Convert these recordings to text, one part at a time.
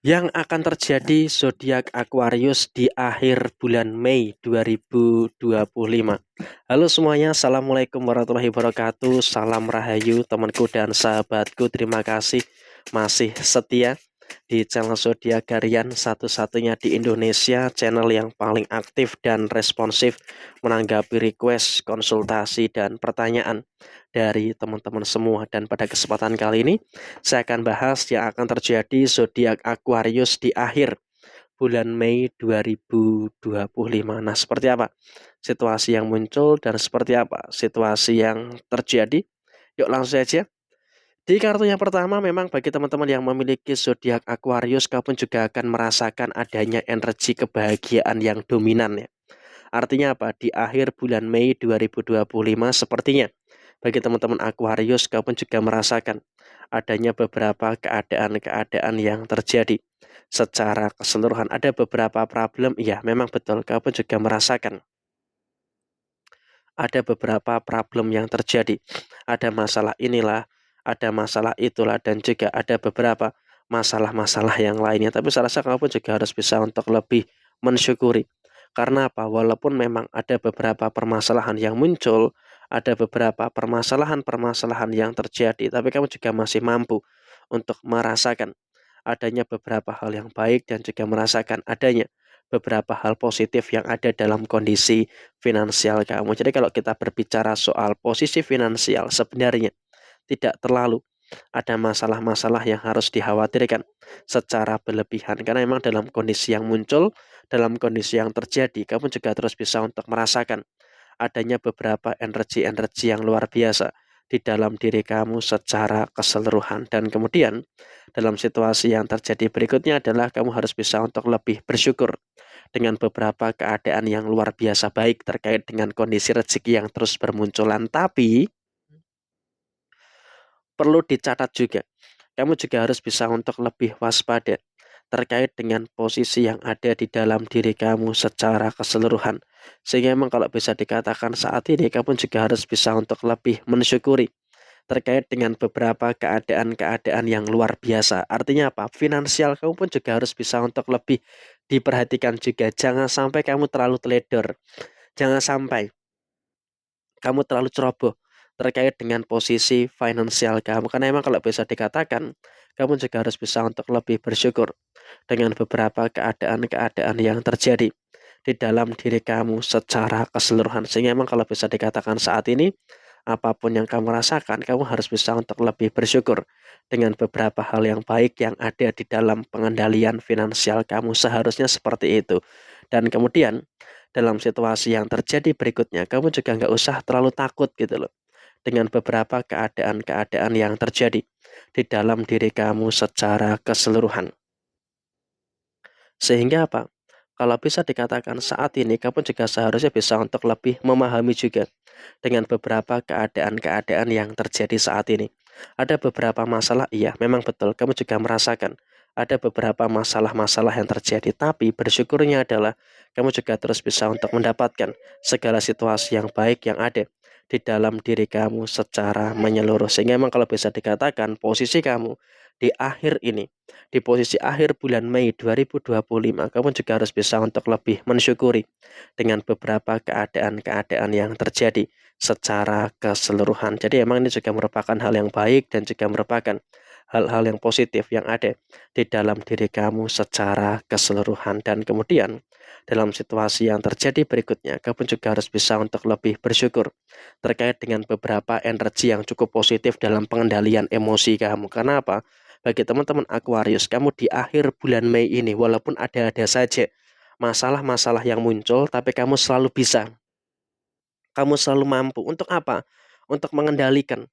Yang akan terjadi zodiak Aquarius di akhir bulan Mei 2025. Halo semuanya, Assalamualaikum warahmatullahi wabarakatuh. Salam Rahayu temanku dan sahabatku. Terima kasih masih setia di channel Zodiak Harian, satu-satunya di Indonesia, channel yang paling aktif dan responsif menanggapi request, konsultasi, dan pertanyaan dari teman-teman semua. Dan pada kesempatan kali ini saya akan bahas yang akan terjadi zodiak Aquarius di akhir bulan Mei 2025. Nah, seperti apa situasi yang muncul dan seperti apa situasi yang terjadi? Yuk langsung saja. Di kartu yang pertama, memang bagi teman-teman yang memiliki zodiak Aquarius, kamu juga akan merasakan adanya energi kebahagiaan yang dominan ya. Artinya apa? Di akhir bulan Mei 2025 sepertinya bagi teman-teman Aquarius, kamu juga merasakan adanya beberapa keadaan-keadaan yang terjadi secara keseluruhan. Ada beberapa problem, iya memang betul, kamu juga merasakan ada beberapa problem yang terjadi. Ada masalah inilah, ada masalah itulah, dan juga ada beberapa masalah-masalah yang lainnya. Tapi saya rasa kamu juga harus bisa untuk lebih mensyukuri. Karena apa? Walaupun memang ada beberapa permasalahan yang muncul, ada beberapa permasalahan-permasalahan yang terjadi, tapi kamu juga masih mampu untuk merasakan adanya beberapa hal yang baik dan juga merasakan adanya beberapa hal positif yang ada dalam kondisi finansial kamu. Jadi kalau kita berbicara soal posisi finansial, sebenarnya tidak terlalu ada masalah-masalah yang harus dikhawatirkan secara berlebihan. Karena memang dalam kondisi yang muncul, dalam kondisi yang terjadi, kamu juga terus bisa untuk merasakan adanya beberapa energi-energi yang luar biasa di dalam diri kamu secara keseluruhan. Dan kemudian dalam situasi yang terjadi berikutnya adalah kamu harus bisa untuk lebih bersyukur dengan beberapa keadaan yang luar biasa baik terkait dengan kondisi rezeki yang terus bermunculan. Tapi perlu dicatat juga, kamu juga harus bisa untuk lebih waspada terkait dengan posisi yang ada di dalam diri kamu secara keseluruhan. Sehingga memang kalau bisa dikatakan saat ini kamu juga harus bisa untuk lebih mensyukuri terkait dengan beberapa keadaan-keadaan yang luar biasa. Artinya apa? Finansial kamu pun juga harus bisa untuk lebih diperhatikan juga. Jangan sampai kamu terlalu teledor. Jangan sampai kamu terlalu ceroboh terkait dengan posisi finansial kamu. Karena memang kalau bisa dikatakan, kamu juga harus bisa untuk lebih bersyukur dengan beberapa keadaan-keadaan yang terjadi di dalam diri kamu secara keseluruhan. Sehingga memang kalau bisa dikatakan saat ini, apapun yang kamu rasakan, kamu harus bisa untuk lebih bersyukur dengan beberapa hal yang baik yang ada di dalam pengendalian finansial kamu. Seharusnya seperti itu. Dan kemudian dalam situasi yang terjadi berikutnya, kamu juga nggak usah terlalu takut gitu loh dengan beberapa keadaan-keadaan yang terjadi di dalam diri kamu secara keseluruhan. Sehingga apa? Kalau bisa dikatakan saat ini kamu juga seharusnya bisa untuk lebih memahami juga dengan beberapa keadaan-keadaan yang terjadi saat ini. Ada beberapa masalah, iya, memang betul. Kamu juga merasakan ada beberapa masalah-masalah yang terjadi. Tapi bersyukurnya adalah kamu juga terus bisa untuk mendapatkan segala situasi yang baik yang ada di dalam diri kamu secara menyeluruh. Sehingga memang kalau bisa dikatakan posisi kamu di akhir ini, di posisi akhir bulan Mei 2025, kamu juga harus bisa untuk lebih mensyukuri dengan beberapa keadaan-keadaan yang terjadi secara keseluruhan. Jadi emang ini juga merupakan hal yang baik dan juga merupakan hal-hal yang positif yang ada di dalam diri kamu secara keseluruhan. Dan kemudian dalam situasi yang terjadi berikutnya, kamu juga harus bisa untuk lebih bersyukur terkait dengan beberapa energi yang cukup positif dalam pengendalian emosi kamu. Karena apa? Bagi teman-teman Aquarius, kamu di akhir bulan Mei ini, walaupun ada-ada saja masalah-masalah yang muncul, tapi kamu selalu mampu. Untuk apa? Untuk mengendalikan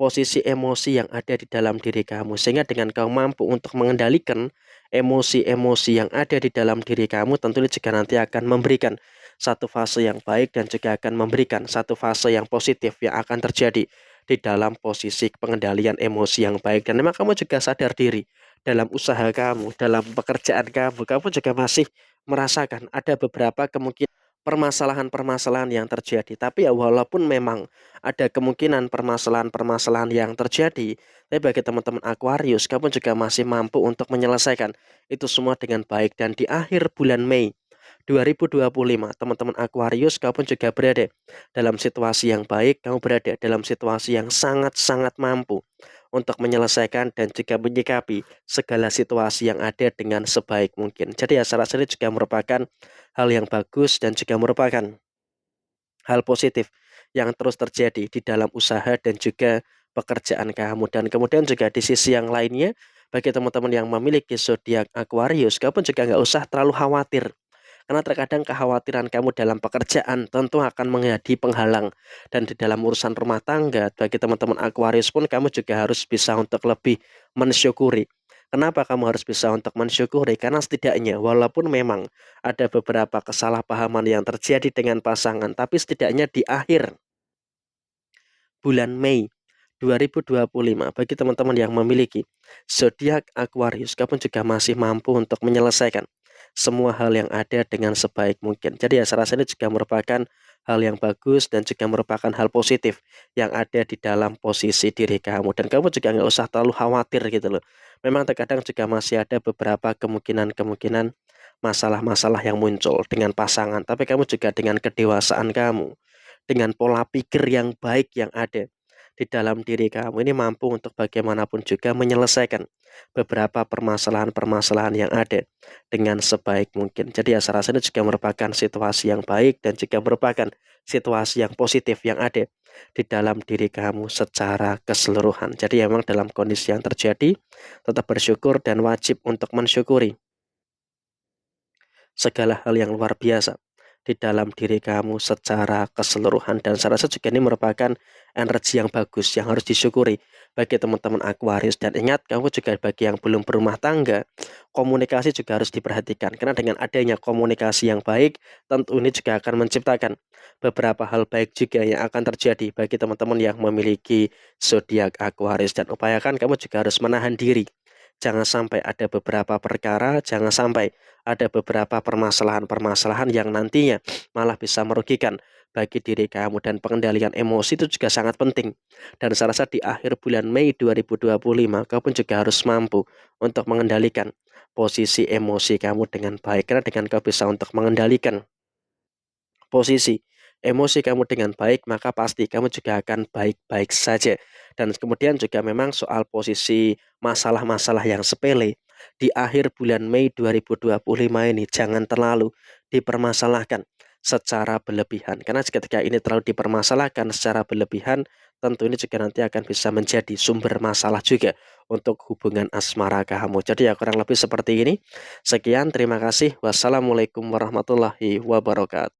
posisi emosi yang ada di dalam diri kamu. Sehingga dengan kamu mampu untuk mengendalikan emosi-emosi yang ada di dalam diri kamu, tentunya juga nanti akan memberikan satu fase yang baik dan juga akan memberikan satu fase yang positif yang akan terjadi di dalam posisi pengendalian emosi yang baik. Dan memang kamu juga sadar diri dalam usaha kamu, dalam pekerjaan kamu juga masih merasakan ada beberapa kemungkinan permasalahan-permasalahan yang terjadi. Tapi ya walaupun memang ada kemungkinan permasalahan-permasalahan yang terjadi, tapi bagi teman-teman Aquarius, kamu juga masih mampu untuk menyelesaikan itu semua dengan baik. Dan di akhir bulan Mei 2025, teman-teman Aquarius, kamu juga berada dalam situasi yang baik, kamu berada dalam situasi yang sangat-sangat mampu untuk menyelesaikan dan juga menyikapi segala situasi yang ada dengan sebaik mungkin. Jadi ya, saya rasa ini juga merupakan hal yang bagus dan juga merupakan hal positif yang terus terjadi di dalam usaha dan juga pekerjaan kamu. Dan kemudian juga di sisi yang lainnya, bagi teman-teman yang memiliki zodiak Aquarius, kamu juga nggak usah terlalu khawatir. Karena terkadang kekhawatiran kamu dalam pekerjaan tentu akan menjadi penghalang. Dan di dalam urusan rumah tangga, bagi teman-teman Aquarius pun kamu juga harus bisa untuk lebih mensyukuri. Kenapa kamu harus bisa untuk mensyukuri? Karena setidaknya walaupun memang ada beberapa kesalahpahaman yang terjadi dengan pasangan, tapi setidaknya di akhir bulan Mei 2025, bagi teman-teman yang memiliki zodiak Aquarius, kamu juga masih mampu untuk menyelesaikan semua hal yang ada dengan sebaik mungkin. Jadi ya, saya rasa ini juga merupakan hal yang bagus dan juga merupakan hal positif yang ada di dalam posisi diri kamu. Dan kamu juga nggak usah terlalu khawatir gitu loh. Memang terkadang juga masih ada beberapa kemungkinan-kemungkinan masalah-masalah yang muncul dengan pasangan. Tapi kamu juga dengan kedewasaan kamu, dengan pola pikir yang baik yang ada di dalam diri kamu ini mampu untuk bagaimanapun juga menyelesaikan beberapa permasalahan-permasalahan yang ada dengan sebaik mungkin. Jadi ya, saya rasa ini juga merupakan situasi yang baik dan juga merupakan situasi yang positif yang ada di dalam diri kamu secara keseluruhan. Jadi memang dalam kondisi yang terjadi, tetap bersyukur dan wajib untuk mensyukuri segala hal yang luar biasa di dalam diri kamu secara keseluruhan. Dan saya rasa juga ini merupakan energi yang bagus yang harus disyukuri bagi teman-teman Aquarius. Dan ingat, kamu juga bagi yang belum berumah tangga, komunikasi juga harus diperhatikan, karena dengan adanya komunikasi yang baik, tentu ini juga akan menciptakan beberapa hal baik juga yang akan terjadi bagi teman-teman yang memiliki zodiak Aquarius. Dan upayakan kamu juga harus menahan diri. Jangan sampai ada beberapa perkara, jangan sampai ada beberapa permasalahan-permasalahan yang nantinya malah bisa merugikan bagi diri kamu. Dan pengendalian emosi itu juga sangat penting. Dan saya rasa di akhir bulan Mei 2025, kamu juga harus mampu untuk mengendalikan posisi emosi kamu dengan baik. Karena dengan kau bisa untuk mengendalikan posisi emosi kamu dengan baik, maka pasti kamu juga akan baik-baik saja. Dan kemudian juga memang soal posisi masalah-masalah yang sepele di akhir bulan Mei 2025 ini jangan terlalu dipermasalahkan secara berlebihan. Karena ketika ini terlalu dipermasalahkan secara berlebihan, tentu ini juga nanti akan bisa menjadi sumber masalah juga untuk hubungan asmara kamu. Jadi ya, kurang lebih seperti ini. Sekian, terima kasih. Wassalamualaikum warahmatullahi wabarakatuh.